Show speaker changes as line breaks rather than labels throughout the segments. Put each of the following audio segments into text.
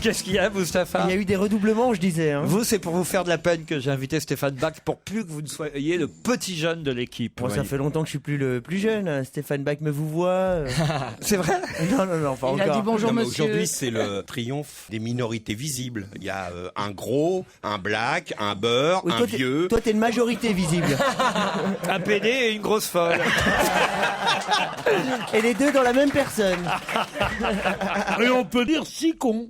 Qu'est-ce qu'il y a, Mustapha?
Il y a eu des redoublements, je disais. Hein.
Vous, c'est pour vous faire de la peine que j'ai invité Stéphane Bach, pour plus que vous ne soyez le petit jeune de l'équipe.
Bon, ça fait longtemps que je suis plus le plus jeune. Stéphane Bach me vous voit.
C'est vrai?
Non, pas
Il
encore.
a dit bonjour, monsieur.
Aujourd'hui, c'est le triomphe des minorités visibles. Il y a un gros, un black, un beurre,
Oui,
un
toi,
vieux.
Toi, t'es une majorité visible.
Un PD et une grosse folle.
Et les deux dans la même personne.
Et on peut dire 6 cons.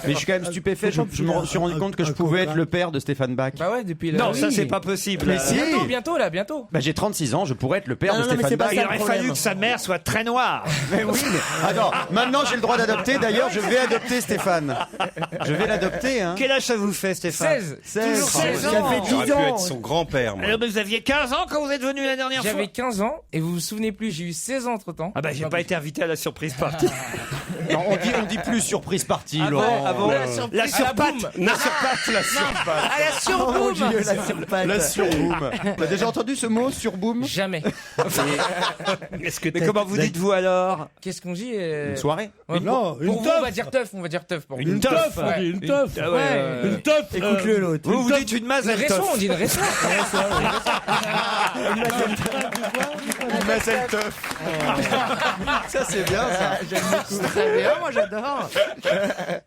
Mais je suis quand même stupéfait. Je me suis rendu compte que je pouvais être le père de Stéphane Bach.
Bah ouais, depuis
Non, ça c'est pas possible.
Mais si.
Bientôt.
Bah, j'ai 36 ans, je pourrais être le père
Non,
de
non, mais
Stéphane
c'est pas
Bach.
Il
ça, le
aurait
problème.
fallu que sa mère soit très noire.
Mais oui, mais... Attends, maintenant j'ai le droit d'adopter. D'ailleurs, je vais adopter Stéphane. Je vais l'adopter, hein.
Quel âge ça vous fait, Stéphane?
16.
Toujours 16
Ça
ans.
fait
J'aurais
10
pu
ans.
être son grand-père, moi.
Alors, mais vous aviez 15 ans quand vous êtes venu la dernière fois?
J'avais 15 ans et vous vous souvenez plus, j'ai eu 16 ans entre temps.
Ah bah j'ai pas été invité à la surprise party.
Non, on dit plus surprise party, Laurent.
La surpatte.
La surpatte, la surpatte.
À la
Oh,
surboom.
Dieu, la surpatte.
La surboom. T'as déjà entendu ce mot, surboom?
Jamais.
Mais comment vous dites-vous alors?
Qu'est-ce qu'on dit
Une soirée.
Ouais,
Non,
pour
une
vous,
teuf.
on va dire teuf. Pour
Une
vous.
teuf, on
Ouais.
dit une teuf.
Ah ouais,
Une teuf.
Écoute-le, l'autre.
Vous dites une
Une
mazelle
raison,
teuf.
on dit une raison.
Une Mazel teuf. Ça, c'est bien, ça.
Très bien, moi j'adore.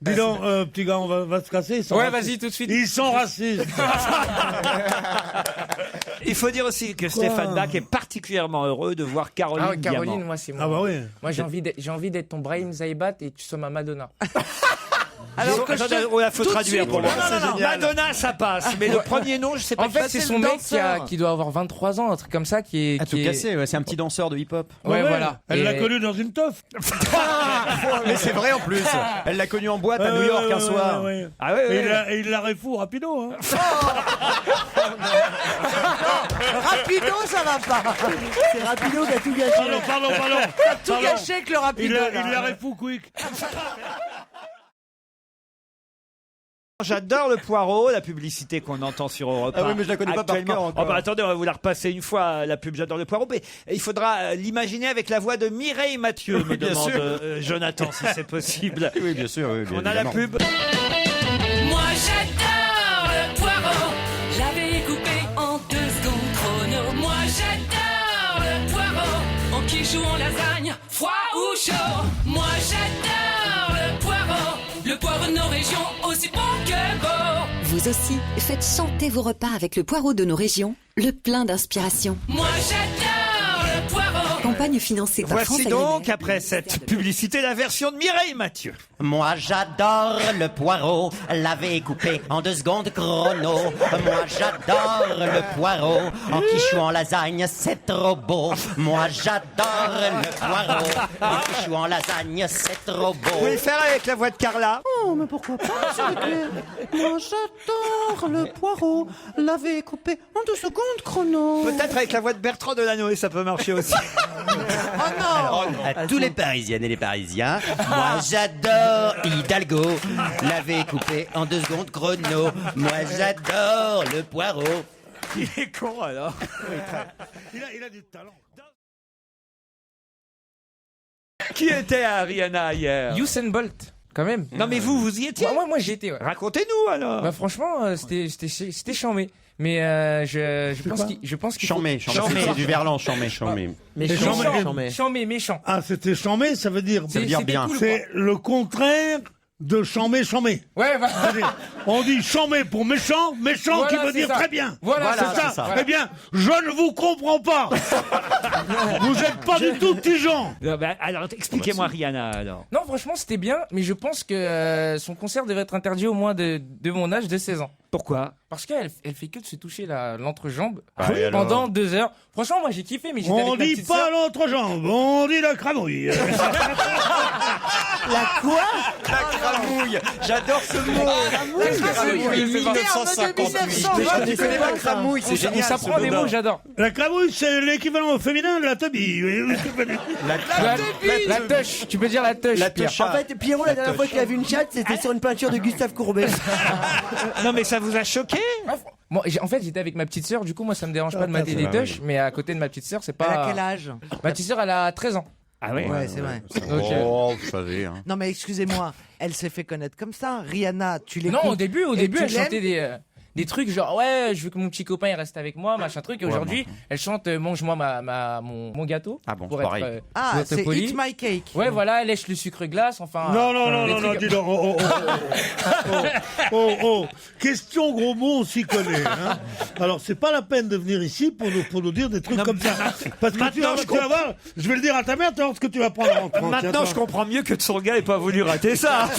Dis donc, petit gars, on va se casser. Ils sont
Ouais,
racistes.
vas-y, tout de suite.
Ils sont racistes.
Il faut dire aussi que Stéphane Bach est particulièrement heureux de voir Caroline
Ah ouais, Caroline,
Diamant.
moi c'est moi.
Ah bah oui.
Moi j'ai envie d'être ton Brahim Zaibat et tu sois ma Madonna.
Alors que faut traduire pour moi.
Non,
Madonna, ça passe. Mais le premier nom, je sais pas.
En fait, c'est son mec qui doit avoir 23 ans, un truc comme ça, qui est.
À tout
qui est-
casser, ouais, c'est un petit danseur de hip-hop.
Ouais, voilà.
Elle l'a
Et-
connu dans une teuf.
Mais c'est vrai en plus. Elle l'a connu en boîte à New York un soir.
Ouais.
Ah ouais, ouais.
Et il l'a refou rapido. Hein.
Rapido, ça va pas. C'est Rapido qui a tout gâché.
Pardon.
Tout gâché avec le rapido.
Il l'a refou quick.
J'adore le poireau, la publicité qu'on entend sur Europe 1.
Ah oui, mais je la connais pas par
actuellement.
cœur encore.
Oh bah attendez, on va vous la repasser une fois, la pub J'adore le poireau. Mais il faudra l'imaginer avec la voix de Mireille Mathieu, me
bien
demande
sûr.
Jonathan, si c'est possible.
Oui, bien sûr. Oui, bien
On a la
évidemment.
pub.
Moi j'adore le poireau, l'avais coupé en 2 secondes chrono. Moi j'adore le poireau, en quiche ou en lasagne, froid ou chaud. Moi j'adore le poireau de nos régions, aussi bon que beau.
Vous aussi, faites chanter vos repas avec le poireau de nos régions, le plein d'inspiration.
Moi j'adore le poireau.
Campagne financée par France
Voici donc,
Alimentaire.
après cette publicité, la version de Mireille Mathieu.
Moi j'adore le poireau, lavé et coupé en 2 secondes chrono. Moi j'adore le poireau, en quiche ou en lasagne, c'est trop beau. Moi j'adore le poireau, en quiche ou en lasagne, c'est trop
Vous
beau.
pouvez le faire avec la voix de Carla?
Oh mais pourquoi pas, s'il vous plaît. Moi j'adore le poireau, lavé et coupé en 2 secondes chrono.
Peut-être avec la voix de Bertrand Delanoë, ça peut marcher aussi.
À tous les Parisiennes et les Parisiens, moi j'adore Hidalgo, lavé et coupé en 2 secondes chrono. Moi j'adore le poireau.
Il est con alors.
Il a du talent.
Qui était à Rihanna hier?
Usain Bolt, quand même.
Non mais vous y étiez?
Moi j'y étais. Ouais.
Racontez-nous alors.
Bah franchement, c'était chambé. Mais je pense qu'il faut...
Chambé, c'est du verlan, chambé.
Méchant,
chambé.
Chambé, méchant.
Ah, c'était chambé, ça veut dire.
Ça veut dire
C'était
bien.
cool,
C'est le contraire de chambé.
Ouais, voilà.
On dit chambé pour méchant, méchant
Voilà,
qui veut
c'est
dire
ça.
très bien.
Voilà,
c'est ça.
voilà.
Eh bien, je ne vous comprends pas. Vous n'êtes pas du tout petit Jean.
Non, bah, alors expliquez-moi Rihanna alors.
Non, franchement, c'était bien, mais je pense que son concert devrait être interdit au moins de mon âge de 16 ans.
Pourquoi?
Parce qu'elle fait que de se toucher l'entrejambe
Ah, et alors
pendant 2 heures. Franchement, moi j'ai kiffé, mais j'étais
On
avec ma
dit
petite
pas
sœur.
l'entrejambe, on dit la cramouille.
La quoi?
La cramouille. J'adore ce mot. Tu connais pas la cramouille, c'est
On
génial.
s'apprend des mots, j'adore.
La cramouille, c'est l'équivalent féminin de la tebille.
La touche, tu peux dire la touche.
La
Pierre.
touche.
En fait, Pierrot, la dernière fois qu'il a vu une chatte, c'était sur une peinture de Gustave Courbet.
Non mais ça vous a choqué?
Moi, en fait, j'étais avec ma petite sœur, du coup, moi ça me dérange pas de mater des touches, mais à côté de ma petite sœur, c'est pas.
Elle a quel âge?
Ma petite sœur, elle a 13 ans.
Ah oui.
Ouais, c'est vrai.
Oh, vous savez. Hein.
Non, mais excusez-moi, elle s'est fait connaître comme ça. Rihanna, tu l'écoutes.
Non, au début,
et tu
elle
l'aimes
chantait des trucs genre ouais, je veux que mon petit copain il reste avec moi, machin truc. Et aujourd'hui, elle chante mange-moi mon gâteau.
Ah bon,
pour
pareil.
être,
Ah,
pour être
c'est
poli.
Eat My Cake.
Ouais, voilà, elle lèche le sucre glace, enfin.
Non, dis donc. Oh. Question gros mots, on s'y connaît. Hein. Alors, c'est pas la peine de venir ici pour nous dire des trucs comme ça. Parce que tu vas voir, je vais le dire à ta mère, tu vas voir ce que tu vas prendre en rentrant.
Maintenant, je comprends mieux que son gars n'ait pas voulu rater ça.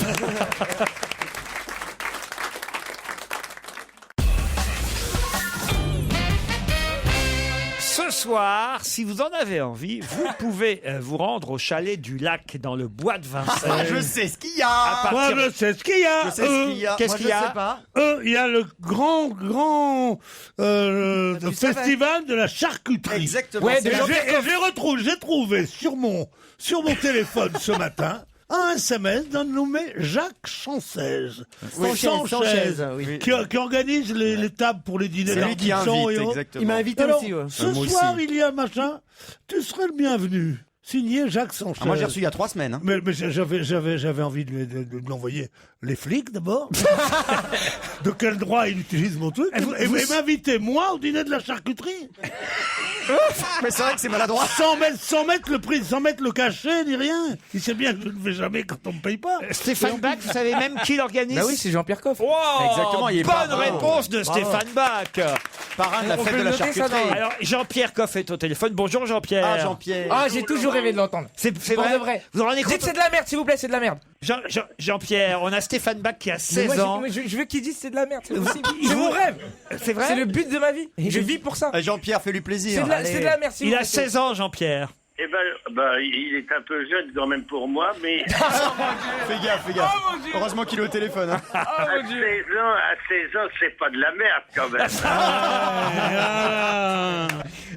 Ce soir, si vous en avez envie, vous pouvez vous rendre au chalet du Lac dans le bois de Vincennes.
Ah, je sais ce qu'il y a.
Moi, je sais ce qu'il y a.
Je sais ce qu'il y a.
Qu'est-ce
Moi,
qu'il
je
y a
sais pas.
Il y a le grand festival de la charcuterie.
Exactement.
Ouais,
c'est
de
Jean-
J'ai trouvé sur mon téléphone ce matin un SMS d'un nommé Jacques Chancèse.
Sanchez, oui.
Qui organise les tables pour les dîners
C'est lui qui
d'artisans
invite,
et autres.
exactement.
Il m'a invité
Alors,
aussi. Ouais.
ce
Moi
soir,
aussi.
il y a machin, tu serais le bienvenu. Signé Jacques Sanchez.
Ah, moi, j'ai reçu il y a 3 semaines. Hein.
Mais j'avais envie de l'envoyer les flics d'abord. De quel droit il utilise mon truc et m'inviter moi au dîner de la charcuterie.
Mais c'est vrai que c'est maladroit.
Sans mettre le prix, sans mettre le cachet ni rien. Il sait bien que je ne le fais jamais quand on me paye pas.
Stéphane Bach, vous savez même qui l'organise?
Bah oui, c'est Jean-Pierre Coff.
Wow,
Exactement, il est
bonne
parrain.
réponse de Stéphane Bach.
Parrain de la
On
fête
peut
de la
le noter, ça,
charcuterie.
dans-
Alors, Jean-Pierre Coff est au téléphone. Bonjour Jean-Pierre.
Ah, Jean-Pierre.
Ah, j'ai toujours rêvé de l'entendre.
C'est
Pour
vrai,
de vrai.
Vous vous rendez
Dites
compte?
c'est de la merde, s'il vous plaît, c'est de la merde.
Jean-Pierre, on a Stéphane Bach qui a
Mais
16
moi,
ans.
je veux qu'il dise c'est de la merde. C'est possible. C'est mon rêve.
C'est vrai?
C'est le but de ma vie. Je vis pour ça.
Jean-Pierre, fais-lui
C'est
plaisir.
de la merde. s'il
Il
vous
a
plaît.
16 ans, Jean-Pierre.
Eh ben, il est un peu jeune quand même pour moi, mais
Fais gaffe. Heureusement qu'il est au téléphone. Hein.
à 16 ans, c'est pas de la merde quand même.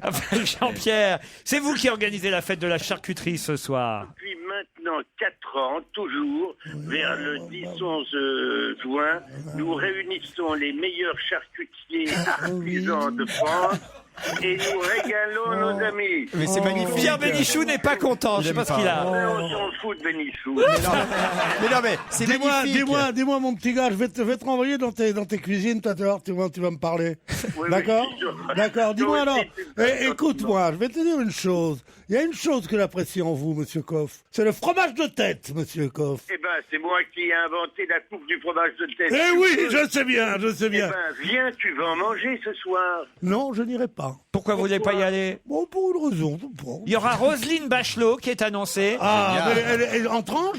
Enfin, Jean-Pierre, c'est vous qui organisez la fête de la charcuterie ce soir.
Depuis maintenant 4 ans, toujours, vers le 10-11 juin, nous réunissons les meilleurs charcutiers artisans de France et nous régalons nos amis.
Mais c'est magnifique.
Pierre Bénichou n'est pas content, je sais pas ce qu'il a.
On s'en fout de Bénichou.
Mais non, mais c'est magnifique.
Dis-moi, mon petit gars, je vais te renvoyer dans tes cuisines, toi, tu vas me parler.
Oui,
D'accord?
oui, sûr.
D'accord, dis-moi
Donc,
alors.
c'est-
Écoute-moi, je vais te dire une chose. Il y a une chose que j'apprécie en vous, monsieur Coff. C'est le fromage de tête, monsieur Coff.
Eh ben, c'est moi qui ai inventé la coupe du fromage de tête.
Eh oui, je sais bien.
Eh ben, viens, tu vas en manger ce soir.
Non, je n'irai pas.
Pourquoi vous voulez pas y aller?
Bon, pour une raison. Bon.
Il y aura Roselyne Bachelot qui est annoncée.
Ah, mais elle en tranche?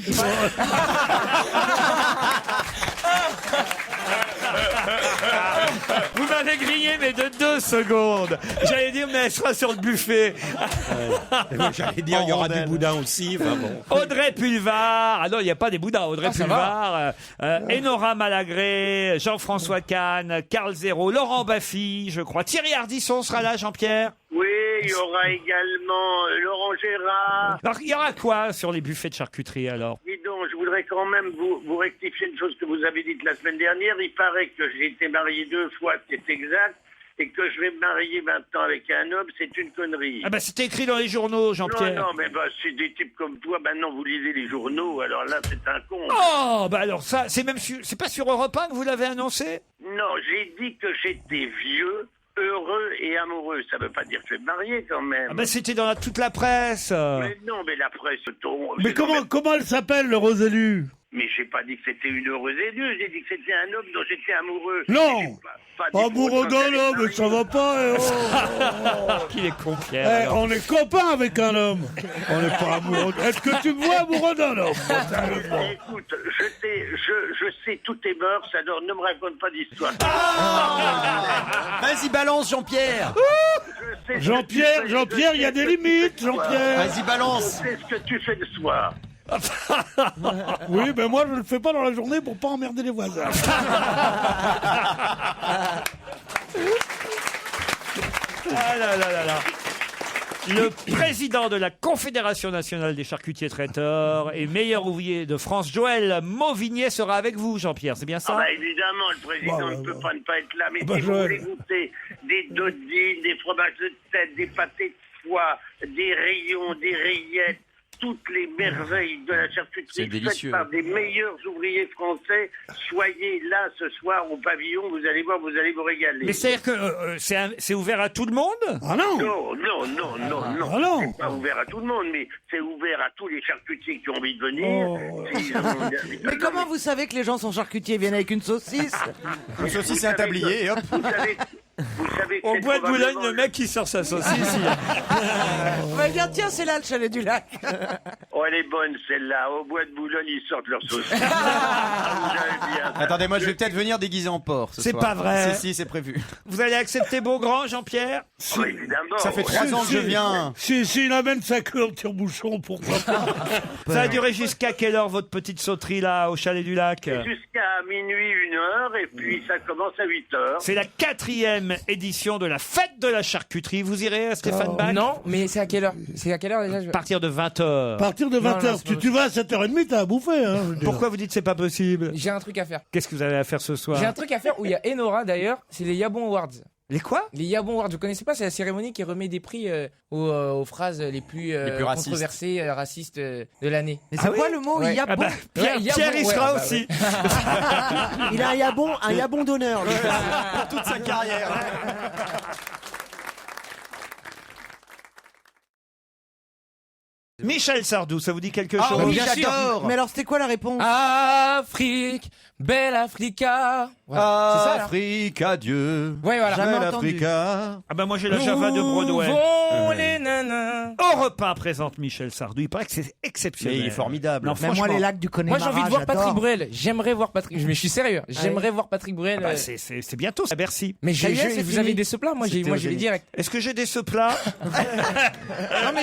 Vous m'avez grillé, mais de 2 secondes. J'allais dire, mais elle sera sur le buffet.
J'allais dire, il y aura du boudin aussi. Enfin, bon.
Audrey Pulvar. Ah non, il n'y a pas des boudins. Audrey
ça
Pulvar, Enora Malagré, Jean-François Kahn, Carl Zéro, Laurent Baffy, je crois. Thierry Ardisson sera là, Jean-Pierre.
Oui, il y aura également Laurent Gérard.
Alors, il y aura quoi sur les buffets de charcuterie, alors?
Dis donc, je voudrais quand même vous rectifier une chose que vous avez dite la semaine dernière. Il paraît que j'ai été marié 2 fois, c'est exact, et que je vais me marier maintenant avec un homme, c'est une connerie.
Ah bah, c'était écrit dans les journaux, Jean-Pierre.
Non, mais c'est des types comme toi, maintenant vous lisez les journaux, alors là c'est un con.
Oh, bah alors ça, c'est pas sur Europe 1 que vous l'avez annoncé?
Non, j'ai dit que j'étais vieux, heureux et amoureux. Ça veut pas dire que je vais me marier quand même.
Ah bah, c'était dans toute la presse.
Mais non, mais la presse tombe.
Mais comment elle s'appelle, le Roselu?
Mais j'ai pas dit que c'était une heureuse élue, j'ai dit que c'était un homme dont j'étais amoureux.
Non.
Pas dit
Amoureux
pour autant
d'un homme, mais ça va pas.
Qu'il est con, Pierre. alors.
On est copains avec un homme. On n'est pas amoureux. Est-ce que tu me vois amoureux d'un homme?
Écoute, je sais tous tes mœurs, alors ne me raconte pas d'histoire.
Vas-y, balance, Jean-Pierre.
Jean-Pierre, il y a des limites, Jean-Pierre.
Vas-y, balance.
Je sais ce que tu fais le soir.
Oui, mais moi, je le fais pas dans la journée pour pas emmerder les voisins.
Ah là là là là. Le président de la Confédération nationale des charcutiers traiteurs et meilleur ouvrier de France, Joël Mauvigné, sera avec vous, Jean-Pierre. C'est bien ça?
Ah bah évidemment, le président ne peut pas ne pas être là, mais si vous
Joël.
voulez goûter des dodines, des fromages de tête, des pâtés de foie, des rayons, des rayettes, toutes les merveilles de la charcuterie
C'est délicieux.
faites par des meilleurs ouvriers français. Soyez là ce soir au pavillon, vous allez voir, vous allez vous régaler.
Mais c'est-à-dire que c'est ouvert à tout le monde?
Ah non.
Non,
Ah non.
c'est pas ouvert à tout le monde, mais c'est ouvert à tous les charcutiers qui ont envie de venir.
Mais comment vous savez que les gens sont charcutiers? Ils viennent avec une saucisse.
Une saucisse et un tablier, et hop.
Vous savez que
Au
c'est
bois de Boulogne,
probablement
le mec qui sort sa saucisse.
On va dire, tiens, c'est là le chalet du lac.
Oh, elle est bonne celle-là. Au bois de Boulogne, ils sortent leur sauce. Vous avez bien.
Attendez, moi je vais peut-être venir déguisé en porc ce
C'est
soir.
pas vrai.
Si, c'est prévu.
Vous allez accepter Beaugrand, Jean-Pierre?
Oh, évidemment.
Ça fait 3 ans que je viens.
S'il amène sa queue en tire-bouchon, pourquoi pas.
Ça va durer jusqu'à quelle heure votre petite sauterie là au chalet du lac?
Jusqu'à minuit, 1h, et puis ça commence à 8h.
C'est la 4e édition de la fête de la charcuterie. Vous irez, Stéphane Bach?
Non, mais c'est à quelle heure? C'est à quelle heure déjà?
À partir de 20h.
À partir de 20h, tu vas à 7h30, t'as à bouffer. Hein, je veux dire.
Pourquoi vous dites c'est pas possible?
J'ai un truc à faire.
Qu'est-ce que vous avez à faire ce soir?
J'ai un truc à faire où il y a Enora d'ailleurs, c'est les Yabon Awards.
Les quoi?
Les Yabon Awards, vous connaissez pas, c'est la cérémonie qui remet des prix aux phrases les plus
racistes.
controversées, racistes de l'année.
Mais c'est quoi le mot?
Ouais.
Yabon.
Ah bah, Pierre,
Ouais, Yabon,
Pierre y
ouais,
sera
bah
aussi.
Il a un yabon d'honneur. lui.
Pour toute sa carrière.
Michel Sardou, ça vous dit quelque
Ah
chose?
oui,
Bien sûr.
j'adore.
Mais alors, c'était quoi la réponse?
Afrique, belle Africa. Voilà. C'est ça, là.
Afrique, adieu.
Ouais, voilà.
Jamais
Belle
entendu.
Africa.
Ah bah moi j'ai la Java de
Où
Broadway.
vont les nanas?
Europe 1 présente Michel Sardou. Il paraît que c'est
Mais
exceptionnel.
il est formidable.
Non,
Mais moi,
franchement.
les lacs du Connemara,
Moi, j'ai envie de voir
j'adore.
Patrick Bruel. J'aimerais voir Patrick. Mais je suis sérieux. J'aimerais voir Patrick Bruel.
Ah bah, c'est bientôt à Bercy.
Mais
Ça y est, c'est
vous
fini.
avez des soplats? Moi,
C'était
moi,
au
je vais
Zénith.
direct.
Est-ce que j'ai des soplats?
Non, mais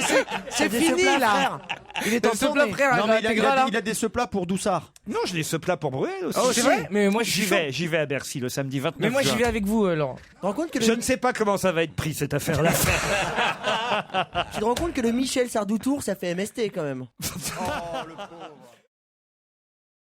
c'est des fini, soplats, là. frère. Il est en
Le sopla,
tournée.
frère,
Non, mais
intégral, hein.
il a des seplats pour Doussard.
Non, j'ai des soplats pour Bruel aussi.
Oh, c'est vrai? Mais moi, je suis chaud.
J'y vais à Bercy le samedi 29
Mais moi,
juin.
j'y vais avec vous, Laurent.
Tu te rends compte que
Je
le,
ne sais pas comment ça va être pris cette affaire-là.
tu te rends compte que le Michel Sardou Tour, ça fait MST quand même.
Oh, le pauvre.